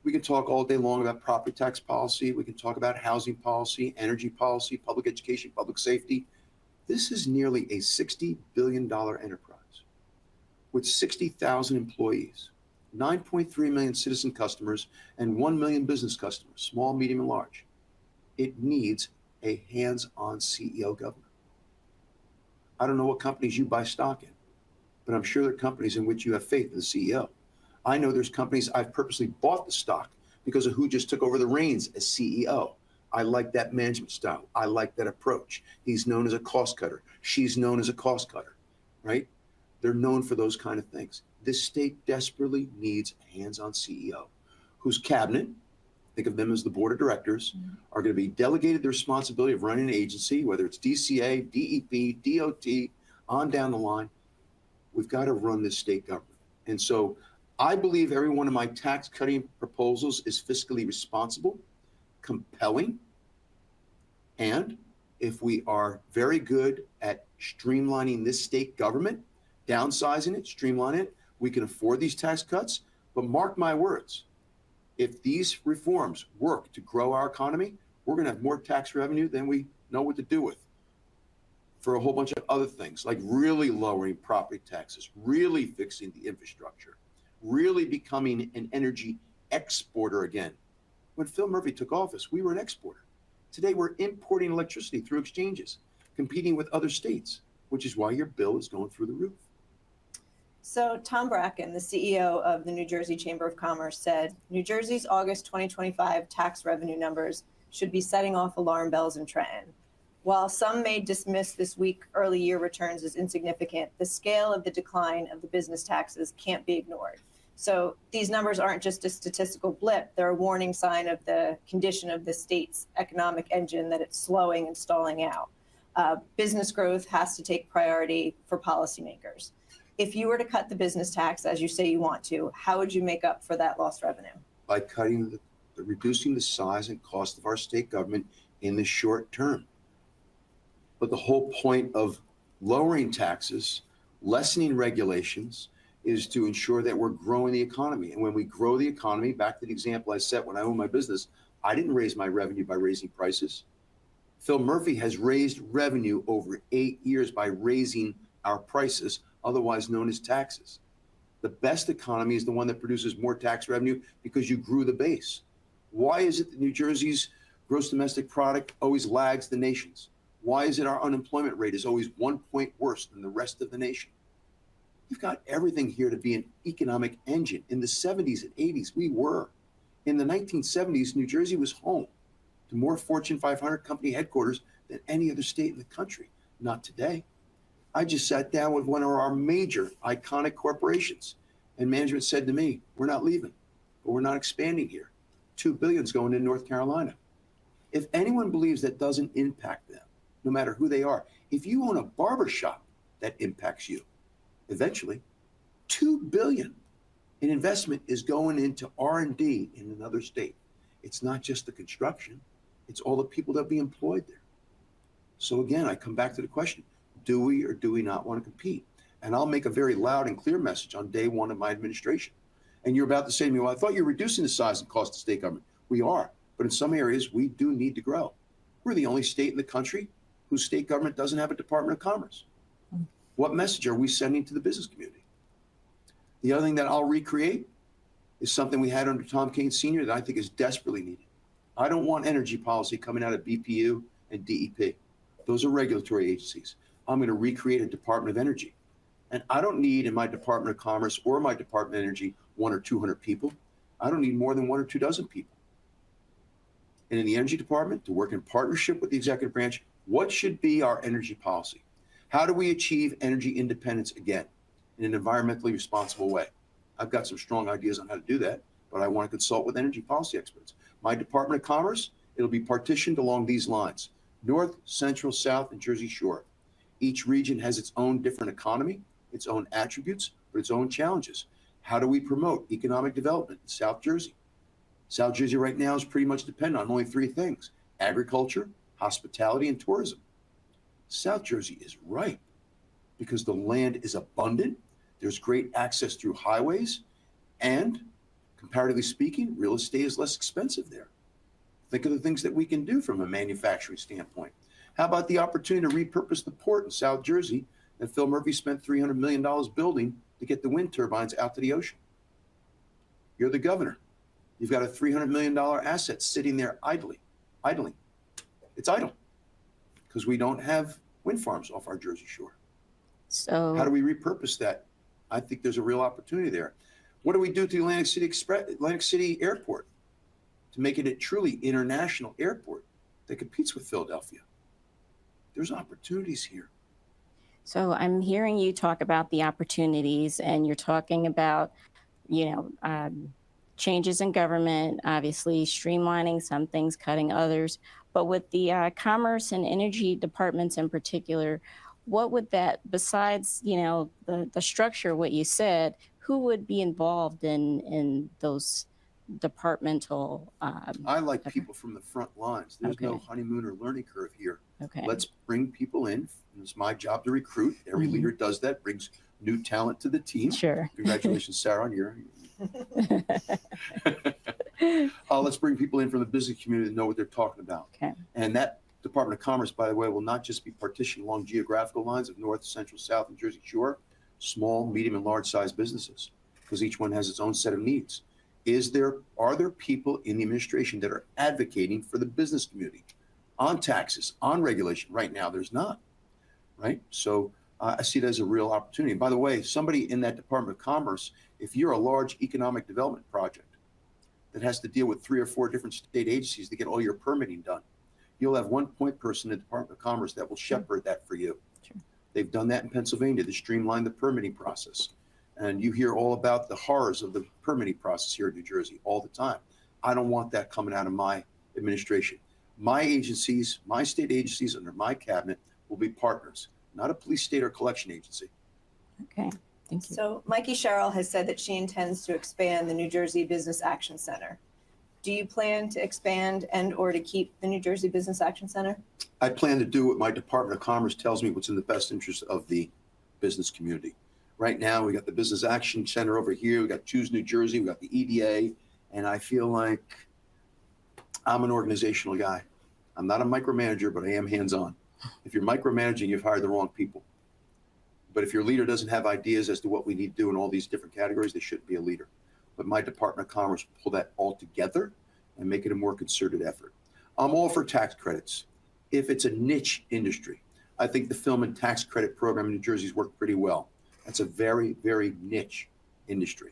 we can talk all day long about property tax policy, we can talk about housing policy, energy policy, public education, public safety. This is nearly a $60 billion enterprise with 60,000 employees, 9.3 million citizen customers, and 1 million business customers, small, medium, and large. It needs a hands-on CEO government. I don't know what companies you buy stock in, but I'm sure there are companies in which you have faith in the CEO. I know there's companies I've purposely bought the stock because of who just took over the reins as CEO. I like that management style. I like that approach. He's known as a cost cutter. She's known as a cost cutter, right? They're known for those kind of things. This state desperately needs a hands-on CEO whose cabinet, think of them as the board of directors, are going to be delegated the responsibility of running an agency, whether it's DCA, DEP, DOT, on down the line. We've got to run this state government. And so I believe every one of my tax cutting proposals is fiscally responsible, compelling, and if we are very good at streamlining this state government, downsizing it, streamlining it, we can afford these tax cuts. But mark my words, if these reforms work to grow our economy, we're going to have more tax revenue than we know what to do with for a whole bunch of other things, like really lowering property taxes, really fixing the infrastructure, really becoming an energy exporter again. When Phil Murphy took office, we were an exporter. Today, we're importing electricity through exchanges, competing with other states, which is why your bill is going through the roof.
So Tom Bracken, the CEO of the New Jersey Chamber of Commerce, said New Jersey's August 2025 tax revenue numbers should be setting off alarm bells in Trenton. While some may dismiss this week early year returns as insignificant, the scale of the decline of the business taxes can't be ignored. So these numbers aren't just a statistical blip, they're a warning sign of the condition of the state's economic engine, that it's slowing and stalling out. Business growth has to take priority for policymakers. If you were to cut the business tax, as you say you want to, how would you make up for that lost revenue?
By cutting reducing the size and cost of our state government in the short term. But the whole point of lowering taxes, lessening regulations, is to ensure that we're growing the economy. And when we grow the economy, back to the example I set when I owned my business, I didn't raise my revenue by raising prices. Phil Murphy has raised revenue over 8 years by raising our prices, otherwise known as taxes. The best economy is the one that produces more tax revenue because you grew the base. Why is it that New Jersey's gross domestic product always lags the nation's? Why is it our unemployment rate is always 1 point worse than the rest of the nation? You've got everything here to be an economic engine. In the 70s and 80s, we were. In the 1970s, New Jersey was home to more Fortune 500 company headquarters than any other state in the country. Not today. I just sat down with one of our major iconic corporations, and management said to me, we're not leaving, but we're not expanding here. $2 billion is going to North Carolina. If anyone believes that doesn't impact them, no matter who they are, if you own a barber shop, that impacts you. Eventually, $2 billion in investment is going into R&D in another state. It's not just the construction, it's all the people that be employed there. So again, I come back to the question, do we or do we not want to compete? And I'll make a very loud and clear message on day one of my administration. And you're about to say to me, well, I thought you were reducing the size and cost of state government. We are, but in some areas we do need to grow. We're the only state in the country whose state government doesn't have a Department of Commerce. What message are we sending to the business community? The other thing that I'll recreate is something we had under Tom Kean Sr. that I think is desperately needed. I don't want energy policy coming out of BPU and DEP. Those are regulatory agencies. I'm going to recreate a Department of Energy. And I don't need in my Department of Commerce or my Department of Energy 100 or 200 people. I don't need more than 1 or 2 dozen people. And in the Energy Department, to work in partnership with the executive branch, what should be our energy policy? How do we achieve energy independence again in an environmentally responsible way? I've got some strong ideas on how to do that, but I want to consult with energy policy experts. My Department of Commerce, it'll be partitioned along these lines: North, Central, South, and Jersey Shore. Each region has its own different economy, its own attributes, but its own challenges. How do we promote economic development in South Jersey? South Jersey right now is pretty much dependent on only three things: agriculture, hospitality, and tourism. South Jersey is ripe because the land is abundant, there's great access through highways, and comparatively speaking, real estate is less expensive there. Think of the things that we can do from a manufacturing standpoint. How about the opportunity to repurpose the port in South Jersey that Phil Murphy spent $300 million building to get the wind turbines out to the ocean? You're the governor. You've got a $300 million asset sitting there idling. It's idle because we don't have wind farms off our Jersey shore.
So
How do we repurpose that? I think there's a real opportunity there. What do we do to the Atlantic City Airport to make it a truly international airport that competes with Philadelphia? There's opportunities here.
So I'm hearing you talk about the opportunities, and you're talking about, changes in government, obviously streamlining some things, cutting others. But with the commerce and energy departments in particular, what would that, besides, the structure, what you said, who would be involved in those departmental?
I like people from the front lines. There's no honeymoon or learning curve here.
Okay.
Let's bring people in. It's my job to recruit. Every leader does that, brings new talent to the team.
Sure.
Congratulations, Sarah, on your. Let's bring people in from the business community to know what they're talking about.
Okay.
And that Department of Commerce, by the way, will not just be partitioned along geographical lines of North, Central, South, and Jersey Shore, small, medium, and large-sized businesses, because each one has its own set of needs. Are there people in the administration that are advocating for the business community on taxes, on regulation? Right now, there's not, right? So I see it as a real opportunity. And by the way, somebody in that Department of Commerce, if you're a large economic development project that has to deal with 3 or 4 different state agencies to get all your permitting done, you'll have one point person in the Department of Commerce that will shepherd that for you.
Sure.
They've done that in Pennsylvania to streamline the permitting process. And you hear all about the horrors of the permitting process here in New Jersey all the time. I don't want that coming out of my administration. My agencies, my state agencies under my cabinet will be partners, not a police, state, or collection agency.
Okay, thank you.
So Mikey Sherrill has said that she intends to expand the New Jersey Business Action Center. Do you plan to expand and or to keep the New Jersey Business Action Center?
I plan to do what my Department of Commerce tells me what's in the best interest of the business community. Right now, we got the Business Action Center over here. We got Choose New Jersey. We got the EDA. And I feel like I'm an organizational guy. I'm not a micromanager, but I am hands-on. If you're micromanaging, you've hired the wrong people. But if your leader doesn't have ideas as to what we need to do in all these different categories, they shouldn't be a leader. But my Department of Commerce will pull that all together and make it a more concerted effort. I'm all for tax credits. If it's a niche industry, I think the film and tax credit program in New Jersey's worked pretty well. That's a very, very niche industry.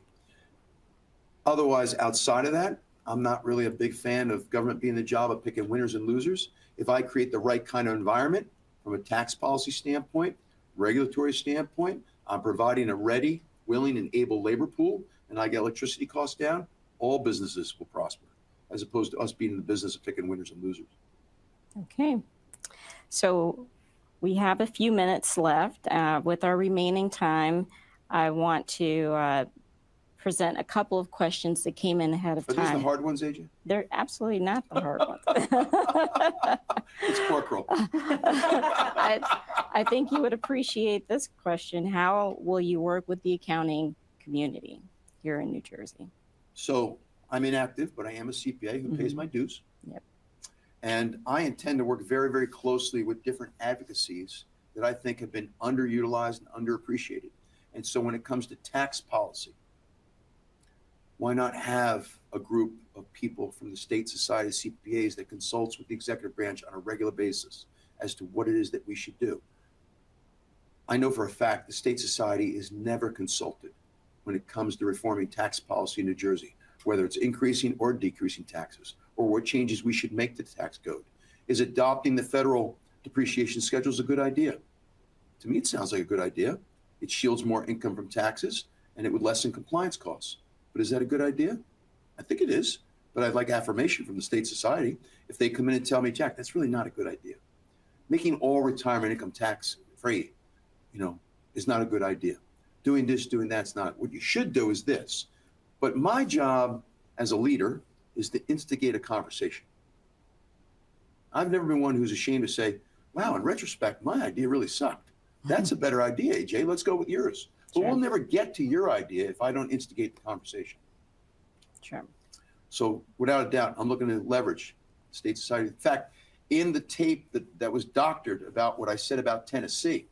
Otherwise, outside of that, I'm not really a big fan of government being the job of picking winners and losers. If I create the right kind of environment from a tax policy standpoint, regulatory standpoint, I'm providing a ready, willing, and able labor pool, and I get electricity costs down, all businesses will prosper, as opposed to us being in the business of picking winners and losers.
Okay. So we have a few minutes left. With our remaining time, I want to present a couple of questions that came in ahead of time.
Are these the hard ones, AJ?
They're absolutely not the hard ones.
It's pork roll.
I think you would appreciate this question. How will you work with the accounting community here in New Jersey?
So I'm inactive, but I am a CPA who pays my dues.
Yep.
And I intend to work very, very closely with different advocacies that I think have been underutilized and underappreciated. And so when it comes to tax policy, why not have a group of people from the State Society of CPAs that consults with the executive branch on a regular basis as to what it is that we should do? I know for a fact the State Society is never consulted when it comes to reforming tax policy in New Jersey, whether it's increasing or decreasing taxes, or what changes we should make to the tax code. Is adopting the federal depreciation schedule a good idea? To me, it sounds like a good idea. It shields more income from taxes, and it would lessen compliance costs. But is that a good idea? I think it is, but I'd like affirmation from the State Society. If they come in and tell me, Jack, that's really not a good idea. Making all retirement income tax afraid, is not a good idea. Doing this, doing that's not. What you should do is this. But my job as a leader is to instigate a conversation. I've never been one who's ashamed to say, wow, in retrospect, my idea really sucked. That's a better idea, AJ. Let's go with yours. But
Sure.
we'll never get to your idea if I don't instigate the conversation.
Sure.
So without a doubt, I'm looking to leverage state society. In fact, in the tape that was doctored about what I said about Tennessee,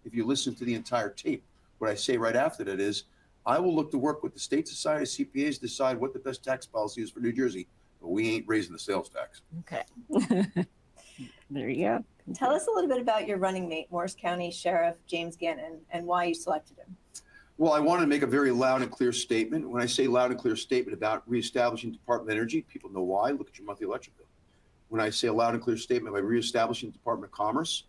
if you listen to the entire tape, what I say right after that is, I will look to work with the state society CPAs to decide what the best tax policy is for New Jersey, but we ain't raising the sales tax.
Okay. There you go.
Tell us a little bit about your running mate, Morris County Sheriff James Gannon, and why you selected him.
Well, I wanted to make a very loud and clear statement. When I say loud and clear statement about reestablishing Department of Energy, people know why. Look at your monthly electric bill. When I say a loud and clear statement by reestablishing the Department of Commerce,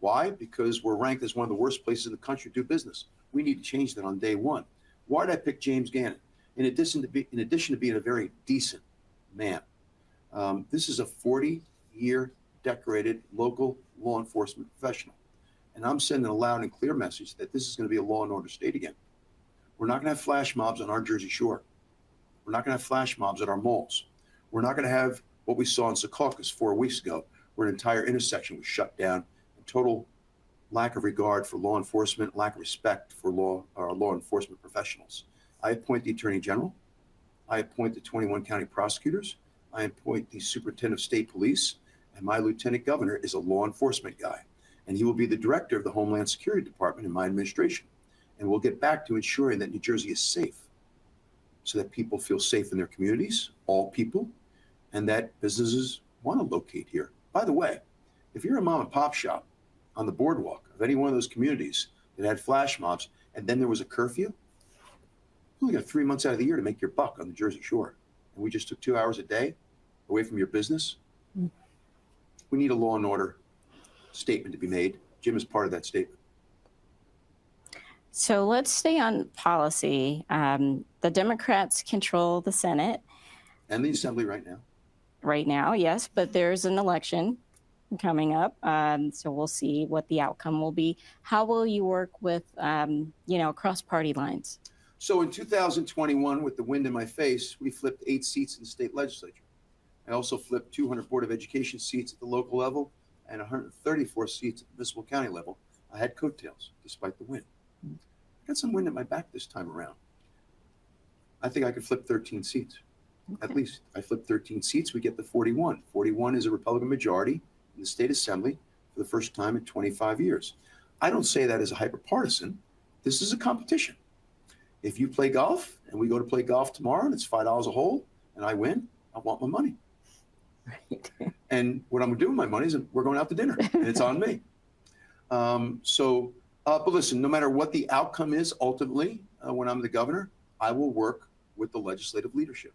why? Because we're ranked as one of the worst places in the country to do business. We need to change that on day one. Why did I pick James Gannon? In addition to being a very decent man, this is a 40-year decorated local law enforcement professional. And I'm sending a loud and clear message that this is going to be a law and order state again. We're not going to have flash mobs on our Jersey Shore. We're not going to have flash mobs at our malls. We're not going to have what we saw in Secaucus 4 weeks ago, where an entire intersection was shut down, and total lack of regard for law enforcement, lack of respect for law enforcement professionals. I appoint the Attorney General. I appoint the 21 county prosecutors. I appoint the Superintendent of State Police, and my Lieutenant Governor is a law enforcement guy. And he will be the director of the Homeland Security Department in my administration. And we'll get back to ensuring that New Jersey is safe so that people feel safe in their communities, all people, and that businesses want to locate here. By the way, if you're a mom and pop shop on the boardwalk of any one of those communities that had flash mobs, and then there was a curfew, you only got 3 months out of the year to make your buck on the Jersey Shore. And we just took 2 hours a day away from your business. We need a law and order statement to be made. Jim is part of that statement.
So let's stay on policy. The Democrats control the Senate
And the Assembly right now.
right now, yes, but there's an election coming up. So we'll see what the outcome will be. How will you work with, across party lines?
So in 2021, with the wind in my face, we flipped 8 seats in the state legislature. I also flipped 200 Board of Education seats at the local level and 134 seats at the municipal county level. I had coattails despite the wind. I got some wind at my back this time around. I think I could flip 13 seats. At least I flipped 13 seats, we get the 41. 41 is a Republican majority in the state assembly for the first time in 25 years. I don't say that as a hyperpartisan. This is a competition. If you play golf and we go to play golf tomorrow and it's $5 a hole and I win, I want my money.
Right.
And what I'm doing with my money is we're going out to dinner and it's on me. But listen, no matter what the outcome is, ultimately, when I'm the governor, I will work with the legislative leadership.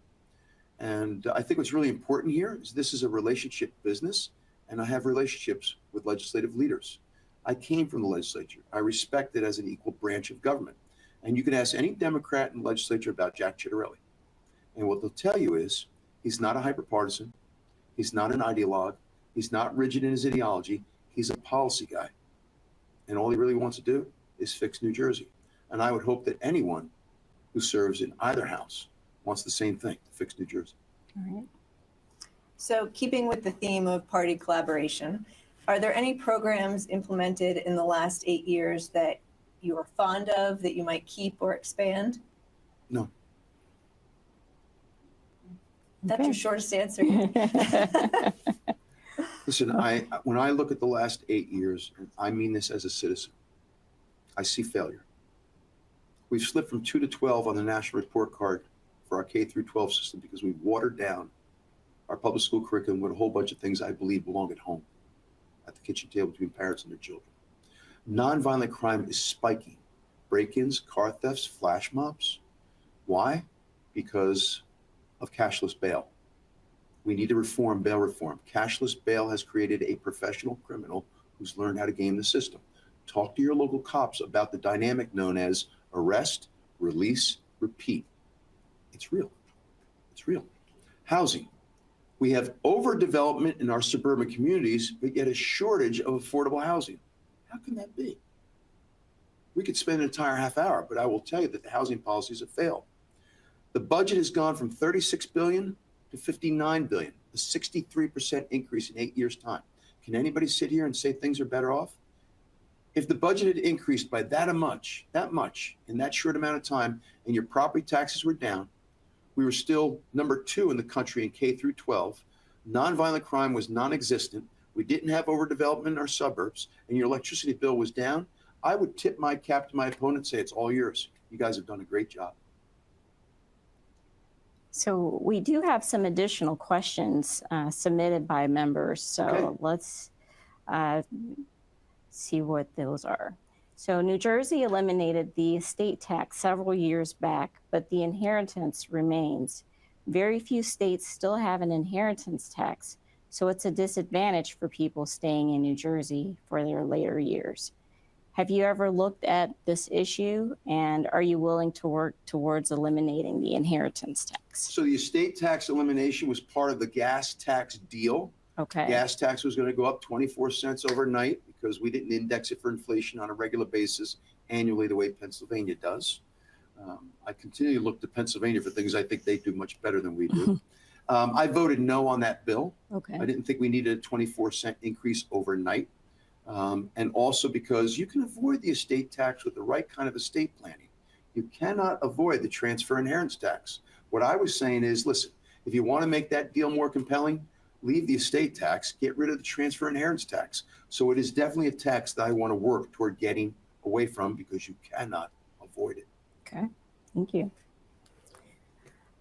And I think what's really important here is this is a relationship business, and I have relationships with legislative leaders. I came from the legislature. I respect it as an equal branch of government. And you can ask any Democrat in the legislature about Jack Ciattarelli. And what they'll tell you is he's not a hyperpartisan. He's not an ideologue. He's not rigid in his ideology. He's a policy guy. And all he really wants to do is fix New Jersey. And I would hope that anyone who serves in either house wants the same thing, to fix New Jersey.
All right.
So keeping with the theme of party collaboration, are there any programs implemented in the last 8 years that you are fond of, that you might keep or expand?
No.
That's
Okay.
your shortest answer.
Listen, when I look at the last 8 years, and I mean this as a citizen, I see failure. We've slipped from 2 to 12 on the national report card for our K through 12 system because we've watered down our public school curriculum with a whole bunch of things I believe belong at home, at the kitchen table between parents and their children. Nonviolent crime is spiking. Break-ins, car thefts, flash mobs. Why? Because of cashless bail. We need to reform bail reform. Cashless bail has created a professional criminal who's learned how to game the system. Talk to your local cops about the dynamic known as arrest, release, repeat. It's real. It's real. Housing. We have overdevelopment in our suburban communities, but yet a shortage of affordable housing. How can that be? We could spend an entire half hour, but I will tell you that the housing policies have failed. The budget has gone from 36 billion to 59 billion, a 63% increase in 8 years' time. Can anybody sit here and say things are better off? If the budget had increased by that much in that short amount of time, and your property taxes were down, we were still number 2 in the country in K through 12. Nonviolent crime was non-existent. We didn't have overdevelopment in our suburbs, and your electricity bill was down. I would tip my cap to my opponent and say, it's all yours. You guys have done a great job.
So we do have some additional questions submitted by members. So
Okay.
let's see what those are. So New Jersey eliminated the estate tax several years back, but the inheritance remains. Very few states still have an inheritance tax, so it's a disadvantage for people staying in New Jersey for their later years. Have you ever looked at this issue, and are you willing to work towards eliminating the inheritance tax?
So the estate tax elimination was part of the gas tax deal.
Okay.
Gas tax was going to go up 24 cents overnight because we didn't index it for inflation on a regular basis annually the way Pennsylvania does. I continue to look to Pennsylvania for things I think they do much better than we do. I voted no on that bill.
Okay.
I didn't think we needed a 24-cent increase overnight. And also because you can avoid the estate tax with the right kind of estate planning. You cannot avoid the transfer inheritance tax. What I was saying is, listen, if you want to make that deal more compelling, leave the estate tax, get rid of the transfer inheritance tax. So it is definitely a tax that I want to work toward getting away from because you cannot avoid it.
Okay, thank you.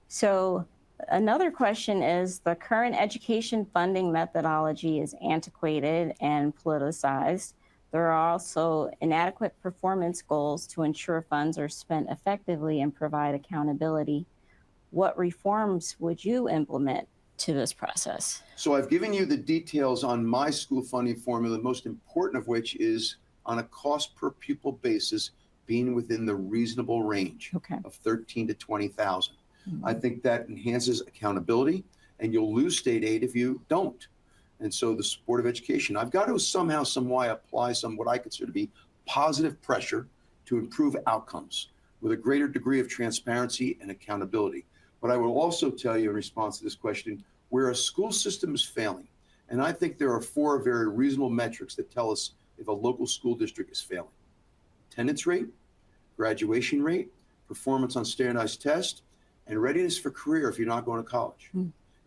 So another question is, the current education funding methodology is antiquated and politicized. There are also inadequate performance goals to ensure funds are spent effectively and provide accountability. What reforms would you implement to this process?
So I've given you the details on my school funding formula, the most important of which is on a cost per pupil basis being within the reasonable range of 13 to 20,000. I think that enhances accountability, and you'll lose state aid if you don't. And so the Board of Education, I've got to somehow, some way apply some what I consider to be positive pressure to improve outcomes with a greater degree of transparency and accountability. But I will also tell you in response to this question, where a school system is failing, and I think there are 4 very reasonable metrics that tell us if a local school district is failing: attendance rate, graduation rate, performance on standardized tests, and readiness for career if you're not going to college.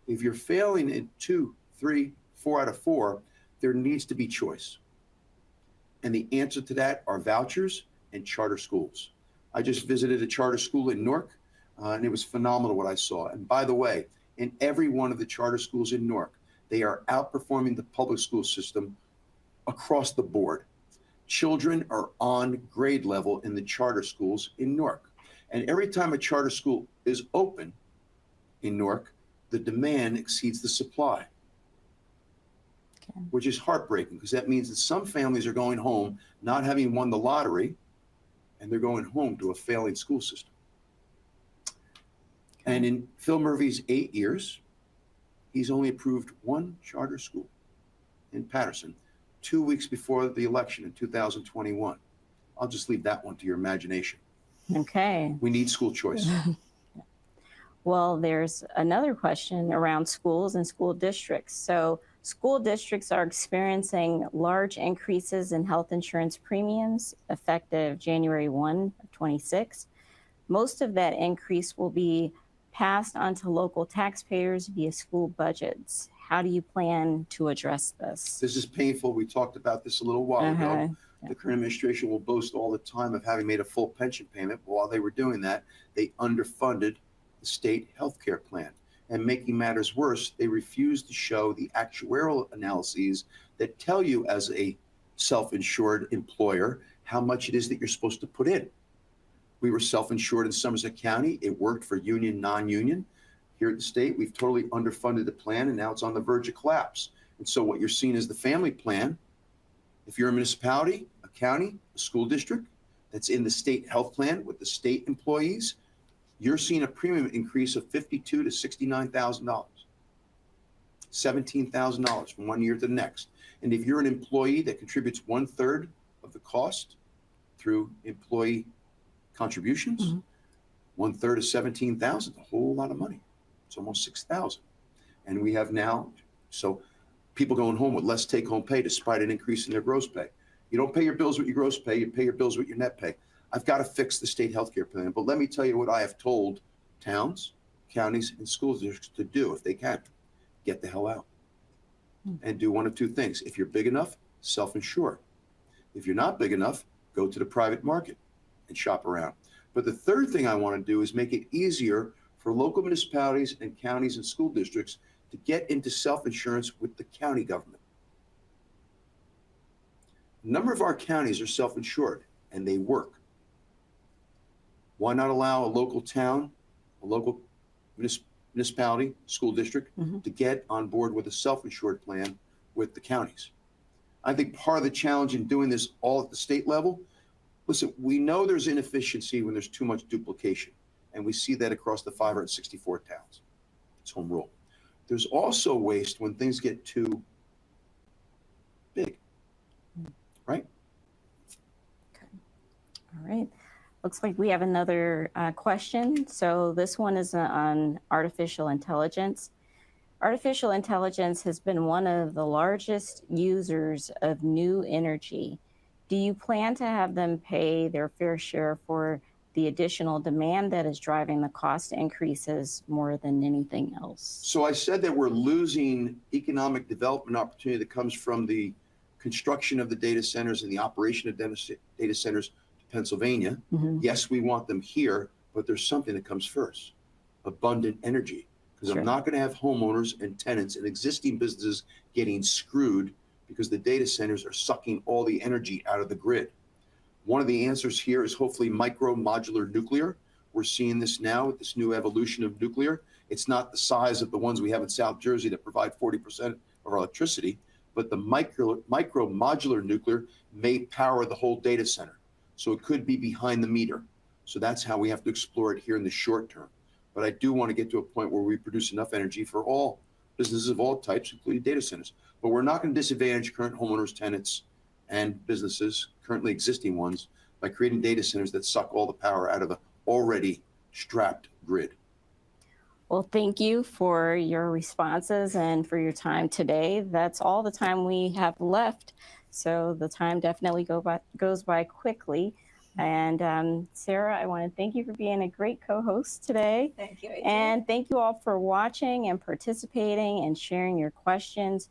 If you're failing in 2, 3, 4 out of 4, there needs to be choice. And the answer to that are vouchers and charter schools. I just visited a charter school in Newark, and it was phenomenal what I saw. And by the way, in every one of the charter schools in Newark, they are outperforming the public school system across the board. Children are on grade level in the charter schools in Newark. And every time a charter school is open in Newark, the demand exceeds the supply, which is heartbreaking because that means that some families are going home not having won the lottery, and they're going home to a failing school system. And in Phil Murphy's 8 years, he's only approved 1 charter school in Patterson 2 weeks before the election in 2021. I'll just leave that one to your imagination.
Okay.
We need school choice.
Well, there's another question around schools and school districts. So school districts are experiencing large increases in health insurance premiums effective January 1 of 26. Most of that increase will be passed on to local taxpayers via school budgets. How do you plan to address this?
This is painful. We talked about this a little while ago. The current administration will boast all the time of having made a full pension payment. But while they were doing that, they underfunded the state health care plan. And making matters worse, they refused to show the actuarial analyses that tell you as a self-insured employer how much it is that you're supposed to put in. We were self-insured in Somerset County. It worked for union, non-union. Here at the state, we've totally underfunded the plan, and now it's on the verge of collapse. And so what you're seeing is the family plan. If you're a municipality, a county, a school district that's in the state health plan with the state employees, you're seeing a premium increase of $52,000 to $69,000, $17,000 from one year to the next. And if you're an employee that contributes 1/3 of the cost through employee contributions.
Mm-hmm.
1/3 of 17,000, a whole lot of money. It's almost 6,000. And we have now, so people going home with less take-home pay despite an increase in their gross pay. You don't pay your bills with your gross pay, you pay your bills with your net pay. I've got to fix the state healthcare plan, but let me tell you what I have told towns, counties, and school districts to do if they can. Get the hell out and do one of two things. If you're big enough, self-insure. If you're not big enough, go to the private market and shop around. But the third thing I want to do is make it easier for local municipalities and counties and school districts to get into self-insurance with the county government. A number of our counties are self-insured and they work. Why not allow a local town, a local municipality, school district to get on board with a self-insured plan with the counties? I think part of the challenge in doing this all at the state level, listen, we know there's inefficiency when there's too much duplication, and we see that across the 564 towns. It's home rule. There's also waste when things get too big, right?
Okay. All right. Looks like we have another question. So this one is on artificial intelligence. Artificial intelligence has been one of the largest users of new energy. Do you plan to have them pay their fair share for the additional demand that is driving the cost increases more than anything else?
So I said that we're losing economic development opportunity that comes from the construction of the data centers and the operation of data centers to Pennsylvania. Yes, we want them here, but there's something that comes first: abundant energy. Because I'm not going to have homeowners and tenants and existing businesses getting screwed because the data centers are sucking all the energy out of the grid. One of the answers here is hopefully micro modular nuclear. We're seeing this now with this new evolution of nuclear. It's not the size of the ones we have in South Jersey that provide 40% of our electricity, but the micro modular nuclear may power the whole data center. So it could be behind the meter. So that's how we have to explore it here in the short term. But I do want to get to a point where we produce enough energy for all businesses of all types, including data centers. But we're not going to disadvantage current homeowners, tenants, and businesses, currently existing ones, by creating data centers that suck all the power out of the already strapped grid.
Well, thank you for your responses and for your time today. That's all the time we have left. So the time definitely goes by quickly. And Sarah, I want to thank you for being a great co-host today.
Thank you, Aiysha.
And thank you all for watching and participating and sharing your questions.